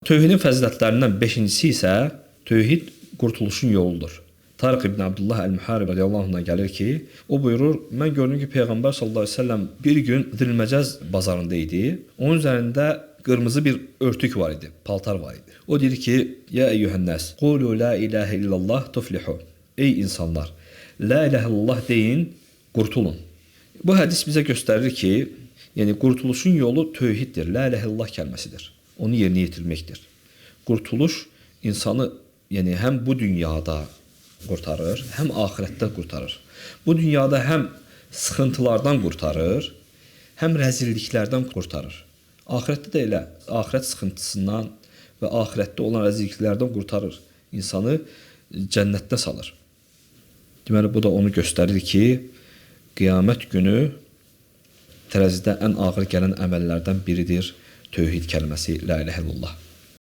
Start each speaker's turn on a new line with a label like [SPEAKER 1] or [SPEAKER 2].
[SPEAKER 1] Tövhidin fəzilətlərindən 5-incisi isə tövhid qurtuluşun yoludur. Tariq ibn Abdullah el-Muharib radiyallahu anhdan gəlir ki, o buyurur, mən gördüm ki, Peyğəmbər sallallahu əleyhi və səlləm bir gün Zilməcəz bazarında idi. Onun üzərində qırmızı bir örtük var idi, paltar var idi. O deyir ki, ya eyyuhənnəs, qulu la ilahe illallah tuflihu. Ey insanlar, la ilahe illallah deyin, qurtulun. Bu hədis bizə göstərir ki, yəni qurtuluşun yolu tövhiddir, la ilahe illallah kəlməsidir. Onu yerinə yetirməkdir. Qurtuluş insanı yəni həm bu dünyada qurtarır, həm axirətdə qurtarır. Bu dünyada həm sıxıntılardan qurtarır, həm rəzilliklərdən qurtarır. Axirətdə də elə, axirət sıxıntısından və axirətdə olan rəzilliklərdən qurtarır. İnsanı cənnətdə salır. Deməli, bu da onu göstərir ki, qiyamət günü tərəzidə ən ağır gələn əməllərdən biridir tövhid kəlməsi, la ilahe illallah.